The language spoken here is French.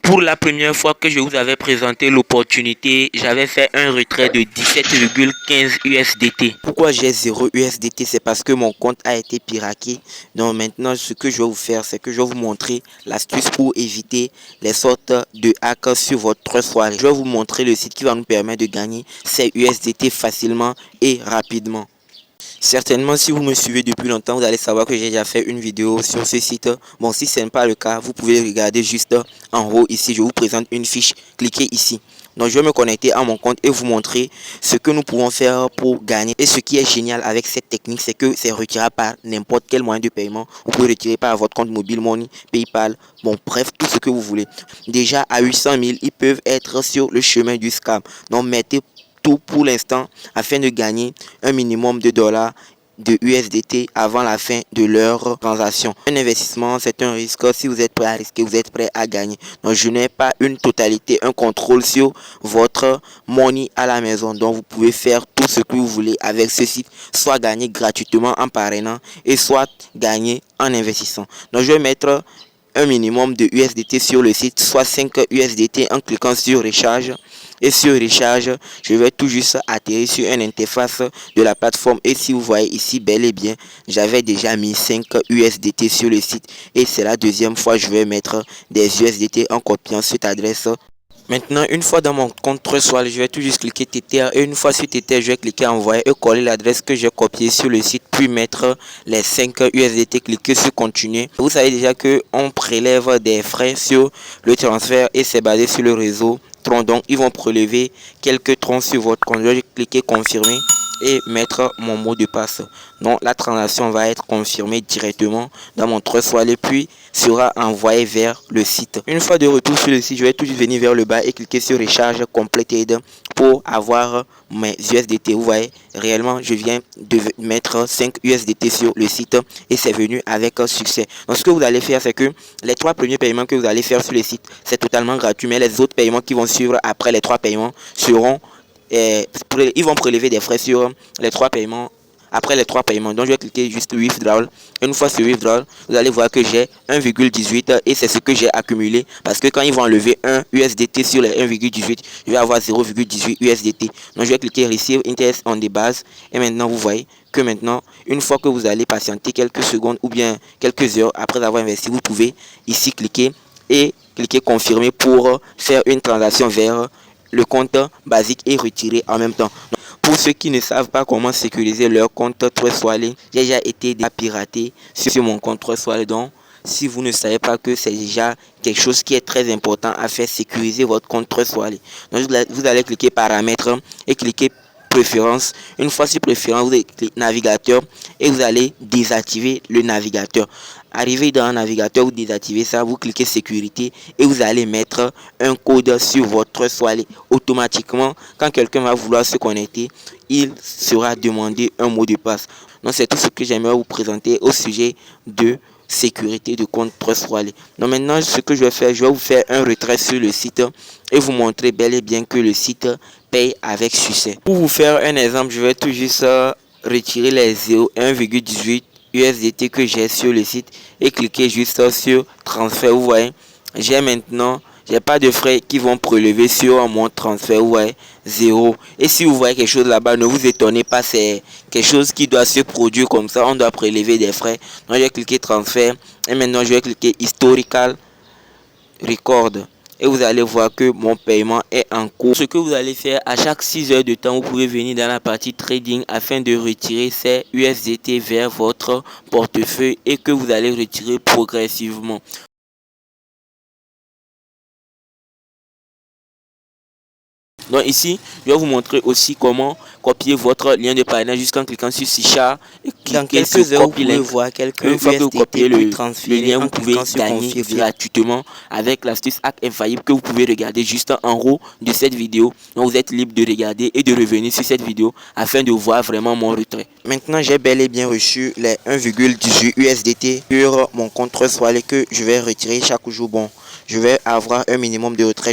Pour la première fois que je vous avais présenté l'opportunité, j'avais fait un retrait de 17,15 USDT. Pourquoi j'ai 0 USDT? C'est parce que mon compte a été piraté. Donc maintenant, ce que je vais vous faire, c'est que je vais vous montrer l'astuce pour éviter les sortes de hacks sur votre soirée. Je vais vous montrer le site qui va nous permettre de gagner ces USDT facilement et rapidement. Certainement, si vous me suivez depuis longtemps, vous allez savoir que j'ai déjà fait une vidéo sur ce site. Bon, si ce n'est pas le cas, vous pouvez regarder juste en haut ici. Je vous présente une fiche. Cliquez ici. Donc, je vais me connecter à mon compte et vous montrer ce que nous pouvons faire pour gagner. Et ce qui est génial avec cette technique, c'est que c'est retiré par n'importe quel moyen de paiement. Vous pouvez retirer par votre compte mobile money, PayPal, bon, bref, tout ce que vous voulez. Déjà, à 800 000, ils peuvent être sur le chemin du scam. Donc, mettez tout pour l'instant afin de gagner un minimum de dollars de USDT avant la fin de leur transaction. Un investissement, c'est un risque. Si vous êtes prêt à risquer, vous êtes prêt à gagner. Donc, je n'ai pas une totalité, un contrôle sur votre money à la maison. Donc, vous pouvez faire tout ce que vous voulez avec ce site, soit gagner gratuitement en parrainant et soit gagner en investissant. Donc, je vais mettre un minimum de USDT sur le site, soit 5 USDT en cliquant sur recharge. Et sur recharge, je vais tout juste atterrir sur une interface de la plateforme. Et si vous voyez ici, bel et bien, j'avais déjà mis 5 USDT sur le site. Et c'est la deuxième fois que je vais mettre des USDT en copiant cette adresse. Maintenant, une fois dans mon compte Trustwallet, je vais tout juste cliquer Tether et une fois sur Tether, je vais cliquer envoyer et coller l'adresse que j'ai copiée sur le site, puis mettre les 5 USDT, cliquer sur continuer. Vous savez déjà que on prélève des frais sur le transfert et c'est basé sur le réseau Tron. Donc, ils vont prélever quelques troncs sur votre compte. Je vais cliquer confirmer et mettre mon mot de passe. Donc la transaction va être confirmée directement dans mon Trustwallet puis sera envoyée vers le site. Une fois de retour sur le site, je vais tout de suite venir vers le bas et cliquer sur recharge completed pour avoir mes USDT. Vous voyez, réellement je viens de mettre 5 USDT sur le site et c'est venu avec succès. Donc ce que vous allez faire, c'est que les 3 premiers paiements que vous allez faire sur le site, c'est totalement gratuit, mais les autres paiements qui vont suivre après les 3 paiements seront ils vont prélever des frais sur les 3 paiements. Après les 3 paiements, donc je vais cliquer juste withdrawal. Une fois sur withdrawal, vous allez voir que j'ai 1,18 et c'est ce que j'ai accumulé parce que quand ils vont enlever 1 USDT sur les 1,18, je vais avoir 0,18 USDT. Donc je vais cliquer receive interest on the base et maintenant vous voyez que maintenant, une fois que vous allez patienter quelques secondes ou bien quelques heures après avoir investi, vous pouvez ici cliquer et cliquer confirmer pour faire une transaction vers le compte basique est retiré en même temps. Pour ceux qui ne savent pas comment sécuriser leur compte Trustwallet, j'ai déjà été piraté sur mon compte Trustwallet. Donc, si vous ne savez pas que c'est déjà quelque chose qui est très important à faire, sécuriser votre compte Trustwallet. Donc, vous allez cliquer paramètres et cliquer préférences. Une fois sur préférence, vous allez cliquer navigateur et vous allez désactiver le navigateur. Arrivé dans le navigateur, vous désactivez ça, vous cliquez sécurité et vous allez mettre un code sur votre Trustwallet. Automatiquement, quand quelqu'un va vouloir se connecter, il sera demandé un mot de passe. Donc c'est tout ce que j'aimerais vous présenter au sujet de sécurité de compte Trustwallet. Donc maintenant, ce que je vais faire, je vais vous faire un retrait sur le site et vous montrer bel et bien que le site paye avec succès. Pour vous faire un exemple, je vais tout juste retirer les 1,18 USDT que j'ai sur le site et cliquer juste sur transfert. Vous voyez, j'ai pas de frais qui vont prélever sur mon transfert. Vous voyez, 0. Et si vous voyez quelque chose là-bas, ne vous étonnez pas, c'est quelque chose qui doit se produire comme ça. On doit prélever des frais. Donc je vais cliquer transfert et maintenant je vais cliquer historical record. Et vous allez voir que mon paiement est en cours. Ce que vous allez faire, à chaque 6 heures de temps, vous pouvez venir dans la partie trading afin de retirer ces USDT vers votre portefeuille et que vous allez retirer progressivement. Donc ici, je vais vous montrer aussi comment copier votre lien de parrainage jusqu'en cliquant sur Sichar et cliquer sur Copy Link. Une fois que vous copiez le lien, vous pouvez gagner gratuitement avec l'astuce Hack Infaillible que vous pouvez regarder juste en haut de cette vidéo. Donc vous êtes libre de regarder et de revenir sur cette vidéo afin de voir vraiment mon retrait. Maintenant, j'ai bel et bien reçu les 1,18 USDT sur mon compte Trustwallet que je vais retirer chaque jour. Bon, je vais avoir un minimum de retrait.